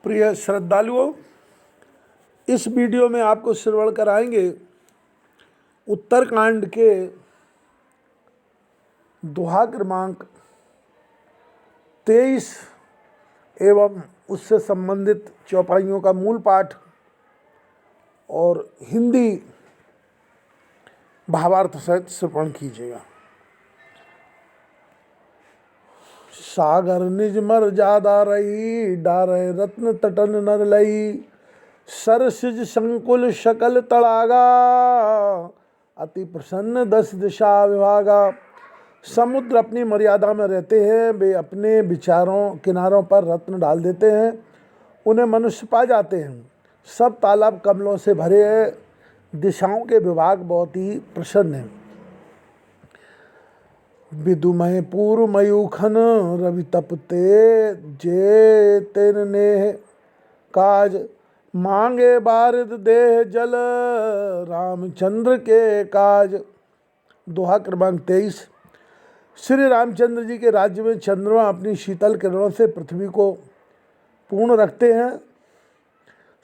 प्रिय श्रद्धालुओं, इस वीडियो में आपको श्रवण कराएंगे उत्तरकांड के दोहा क्रमांक 23 एवं उससे संबंधित चौपाइयों का मूल पाठ और हिंदी भावार्थ सहित श्रवण कीजिएगा। सागर निज मर जादा रही, डारे रत्न तटन नर लई, सरसिज संकुल शकल तड़ागा, अति प्रसन्न दस दिशा विभागा। समुद्र अपनी मर्यादा में रहते हैं, वे अपने विचारों किनारों पर रत्न डाल देते हैं, उन्हें मनुष्य पा जाते हैं। सब तालाब कमलों से भरे हैं, दिशाओं के विभाग बहुत ही प्रसन्न हैं। विदुमय पूर्व मयूखन रवि तपते, जे तेन नेह काज, मांगे बारिद देह जल, रामचंद्र के काज। दोहा क्रमांक 23। श्री रामचंद्र जी के राज्य में चंद्रमा अपनी शीतल किरणों से पृथ्वी को पूर्ण रखते हैं।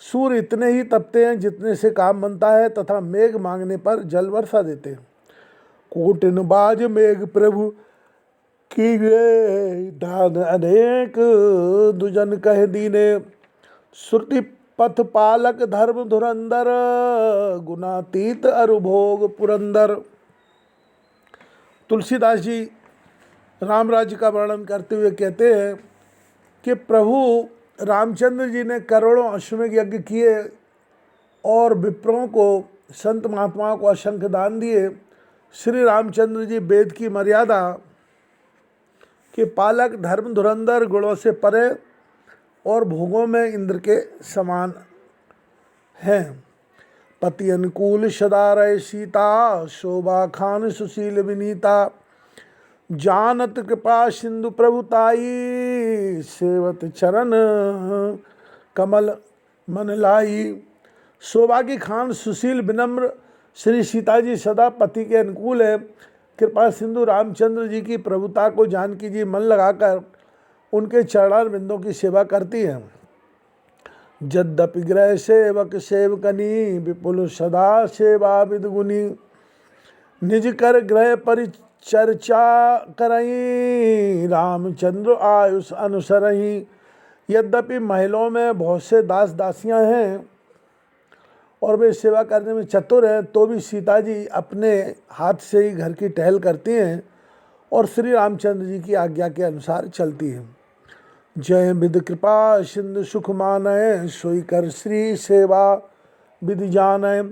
सूर्य इतने ही तपते हैं जितने से काम बनता है, तथा मेघ मांगने पर जल वर्षा देते हैं। कोटिन बाज मेघ प्रभु की दान अनेक, दुजन कह दीने, श्रुति पथ पालक धर्म धुरंधर, गुणातीत अरुभोग पुरंदर। तुलसीदास जी राम राज्य का वर्णन करते हुए कहते हैं कि प्रभु रामचंद्र जी ने करोड़ों अश्वमेध यज्ञ किए और विप्रों को, संत महात्माओं को असंख्य दान दिए। श्री रामचंद्र जी वेद की मर्यादा के पालक, धर्म धुरंधर, गुणों से परे और भोगों में इंद्र के समान हैं। पति अनुकूल सदा रहे सीता, शोभा खान सुशील विनीता, जानत कृपा सिंधु प्रभुताई, सेवत चरण कमल मन लाई। शोभा की खान सुशील विनम्र श्री सीता जी सदा पति के अनुकूल है। कृपा सिंधु रामचंद्र जी की प्रभुता को जानकी जी मन लगाकर उनके चरणार बिंदों की सेवा करती हैं। यद्यपि ग्रह सेवक सेवकनी, विपुल सदा सेवा विदगुनी, निज कर ग्रह परिचर्चा करई, रामचंद्र आयुष अनुसरही। यद्यपि महलों में बहुत से दास दासियां हैं और वे सेवा करने में चतुर हैं, तो भी सीता जी अपने हाथ से ही घर की टहल करती हैं और श्री रामचंद्र जी की आज्ञा के अनुसार चलती हैं। जय विद कृपा सिंधु सुख मानय, सोई कर श्री सेवा विधि जानय।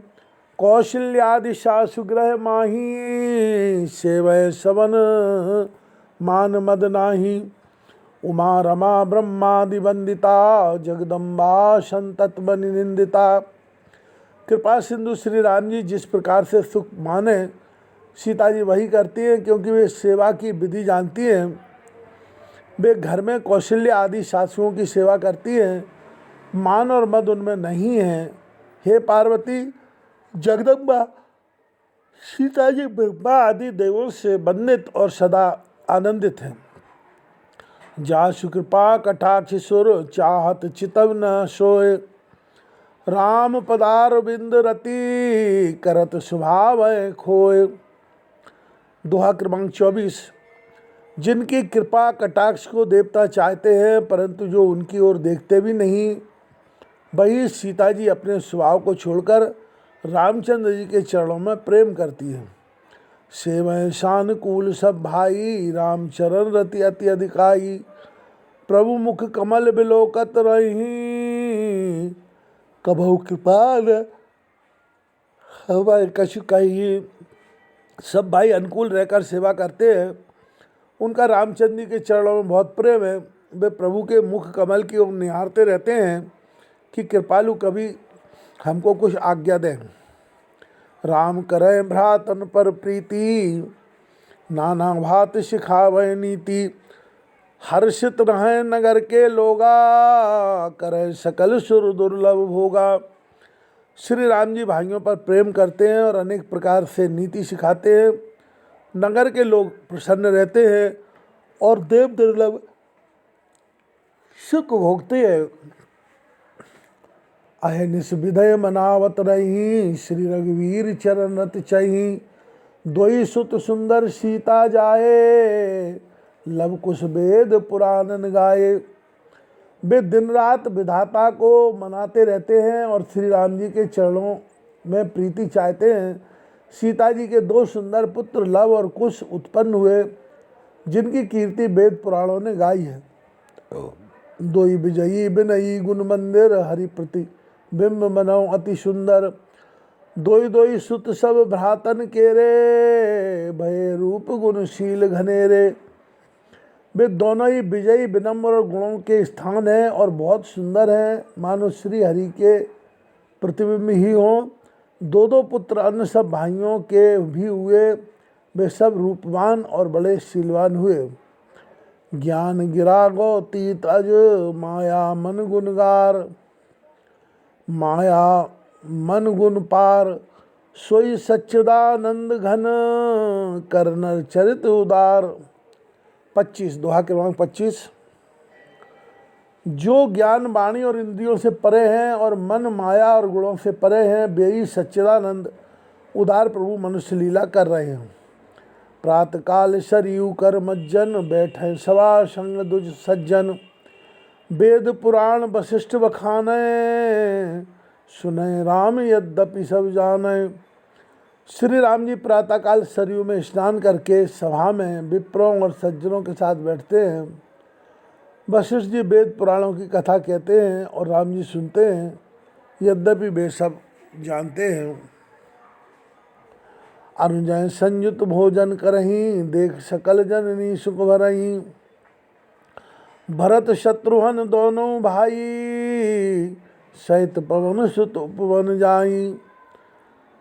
कौशल्यादि सासुग्रह माही, सेवय सवन मान मद नाही। उमा रमा ब्रह्मादि वंदिता, जगदम्बा संतत बनि निंदिता। कृपा सिंधु श्री राम जी जिस प्रकार से सुख माने, सीता जी वही करती हैं, क्योंकि वे सेवा की विधि जानती हैं। वे घर में कौशल्य आदि सासुओं की सेवा करती हैं, मान और मद उनमें नहीं है। हे पार्वती, जगदम्बा सीता जी ब्रह्मा आदि देवों से वंदित और सदा आनंदित हैं। जासु कृपा कटाक्ष सुर, चाहत चितव न सोए, राम पदार बिंद रति, करत स्वभाव खोए। दोहा क्रमांक 24। जिनकी कृपा कटाक्ष को देवता चाहते हैं, परंतु जो उनकी ओर देखते भी नहीं, वही सीता जी अपने स्वभाव को छोड़कर रामचंद्र जी के चरणों में प्रेम करती हैं। सेवय सानुकूल सब भाई, रामचरण रति अति अधिकाई, प्रभु मुख कमल बिलोकत रही, कभू कृपाल हमारे कछु कही। सब भाई अनुकूल रहकर सेवा करते हैं, उनका रामचंद्र जी के चरणों में बहुत प्रेम है। वे प्रभु के मुख कमल की ओर निहारते रहते हैं कि कृपालु कभी हमको कुछ आज्ञा दें। राम करे भ्रातन पर प्रीति, नाना भात सिखावे नीति, हर्षित रहें नगर के लोगा, करे सकल सुर दुर्लभ भोगा। श्री राम जी भाइयों पर प्रेम करते हैं और अनेक प्रकार से नीति सिखाते हैं। नगर के लोग प्रसन्न रहते हैं और देव दुर्लभ सुख भोगते हैं। अहनिस विधय मनावत रही, श्री रघुवीर चरण रत चही। दोई सुत सुंदर सीता जाए, लव कुश वेद पुराणन गाए। वे दिन रात विधाता को मनाते रहते हैं और श्री राम जी के चरणों में प्रीति चाहते हैं। सीता जी के दो सुंदर पुत्र लव और कुश उत्पन्न हुए, जिनकी कीर्ति वेद पुराणों ने गाई है। दोई विजयी बिनयी गुण मंदिर, हरि प्रति बिंब मनौ अति सुंदर। दोई दोई सुत सब भ्रातन केरे, भय रूप गुणशील घनेरे। वे दोनों ही विजयी विनम्र और गुणों के स्थान हैं और बहुत सुंदर हैं, मानो श्री हरि के प्रतिबिंब ही हों। दो दो पुत्र अन्य सब भाइयों के भी हुए, वे सब रूपवान और बड़े शीलवान हुए। ज्ञान गिरा गौतीत अज, माया मन गुणगार। माया मन गुण पार, सोई सच्चिदानंद घन, करनर चरित उदार। 25 दोहा क्रमांक 25। जो ज्ञान वाणी और इंद्रियों से परे हैं और मन माया और गुणों से परे हैं, वे ही सच्चिदानंद उदार प्रभु मनुष्य लीला कर रहे हैं। प्रातकाल सरयू कर मज्जन, बैठे सवा संग दुज सज्जन। वेद पुराण वशिष्ठ बखाने, सुने राम यद्यपि सब जाने। श्री राम जी प्रातःकाल सरयू में स्नान करके सभा में विप्रों और सज्जनों के साथ बैठते हैं। वशिष्ठ जी वेद पुराणों की कथा कहते हैं और राम जी सुनते हैं, यद्यपि वे सब जानते हैं। अनुजय संयुत भोजन करहीं, देख सकल जननी सुख भरहीं। भरत शत्रुघ्न दोनों भाई, सहित पवन सुत उपवन जाई।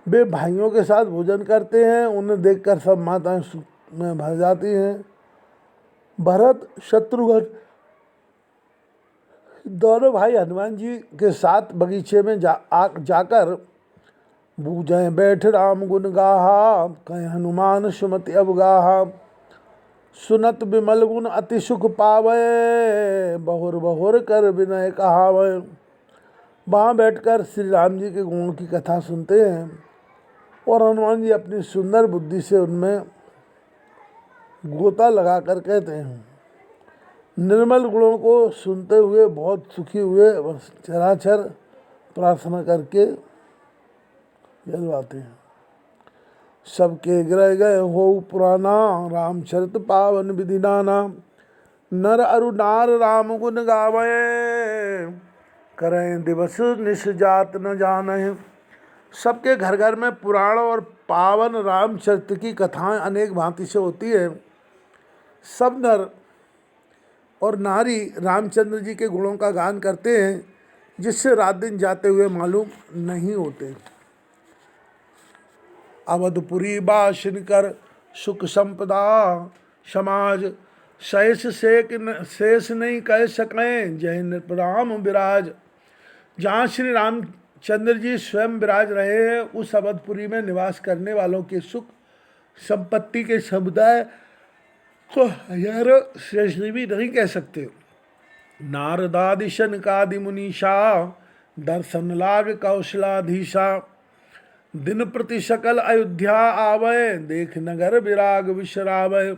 वे भाइयों के साथ भोजन करते हैं, उन्हें देखकर सब माताएं सुख में भर जाती हैं। भरत शत्रुघ्न दोनों भाई हनुमान जी के साथ बगीचे में जाकर बूझे बैठ राम गुण गाहा, कह हनुमान सुमति अवगाहा। सुनत विमल गुण अति सुख पावे, बहुर बहुर कर विनय कहावे। वहाँ बैठकर श्री राम जी के गुणों की कथा सुनते हैं और हनुमान जी अपनी सुंदर बुद्धि से उनमें गोता लगाकर कहते हैं। निर्मल गुणों को सुनते हुए बहुत सुखी हुए, बस चराचर प्रार्थना करके जलवाते हैं। सबके ग्रह गए हो पुराना, रामचरित पावन विधि नाना। नर अरु नार राम गुण गावे, करें दिवस निश जात न जाने। सबके घर घर में पुराण और पावन रामचरित की कथाएं अनेक भांति से होती है। सब नर और नारी रामचंद्र जी के गुणों का गान करते हैं, जिससे रात दिन जाते हुए मालूम नहीं होते। अवधपुरी बासिन कर सुख संपदा, समाज शेष नहीं कह सकें, जय नृपराम विराज। जहाँ श्री रामचंद्र जी स्वयं विराज रहे हैं, उस अवधपुरी में निवास करने वालों के सुख संपत्ति के समुदाय को हजारों श्रेष्ठ भी नहीं कह सकते। नारदादि शनकादि मुनीषा, दर्शन लाग कौशलाधीशा। दिन प्रति सकल अयोध्या आवे, देख नगर विराग विश्रावय।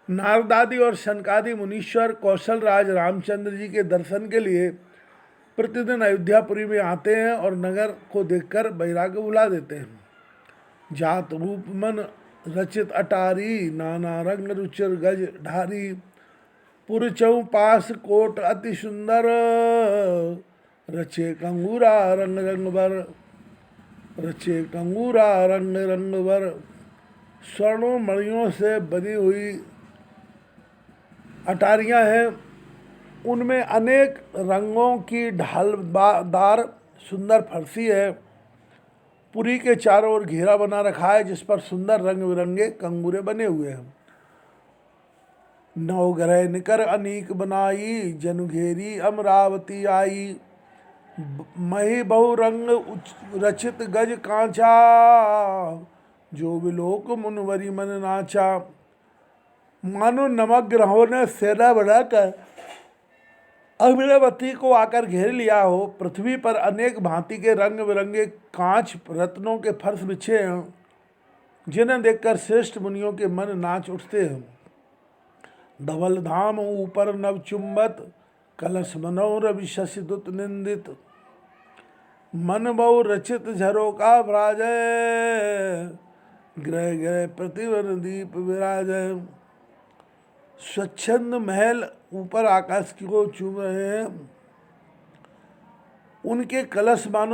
नारदादि और शनकादि मुनीश्वर कौशल राज रामचंद्र जी के दर्शन के लिए प्रतिदिन अयोध्यापुरी में आते हैं और नगर को देखकर वैराग्य बुला देते हैं। जात रूप मन रचित अटारी, नाना रंग रुचिर गज ढारी। पुर चौपास कोट अति सुंदर, रचे कंगूरा रंग रंग बर। रचे कंगूरा रंग रंग बर। स्वर्णों मणियों से बनी हुई अटारियां हैं, उनमें अनेक रंगों की ढालदार सुंदर फरसी है। पुरी के चारों ओर घेरा बना रखा है, जिस पर सुंदर रंग बिरंगे कंगूरे बने हुए हैं। नवग्रह निकर अनीक बनाई, जनु घेरी अमरावती आई। मही बहु रंग रचित गज कांचा, जो विलोक मुनवरी मन नाचा। मानो नवग्रहों ने सेना बनाकर अग्निवती को आकर घेर लिया हो। पृथ्वी पर अनेक भांति के रंग बिरंगे कांच रत्नों के फर्श बिछे हैं, जिन्हें देखकर श्रेष्ठ मुनियों के मन नाच उठते हैं। धवल धाम ऊपर नव चुंबत, कलश मनोर विशसिदुत निंदित। मन बहु रचित झरोका भ्राजय, ग्रह ग्रह प्रतिवन दीप विराजय। स्वच्छंद महल ऊपर आकाश की ओर चूम रहे हैं, उनके कलश मानो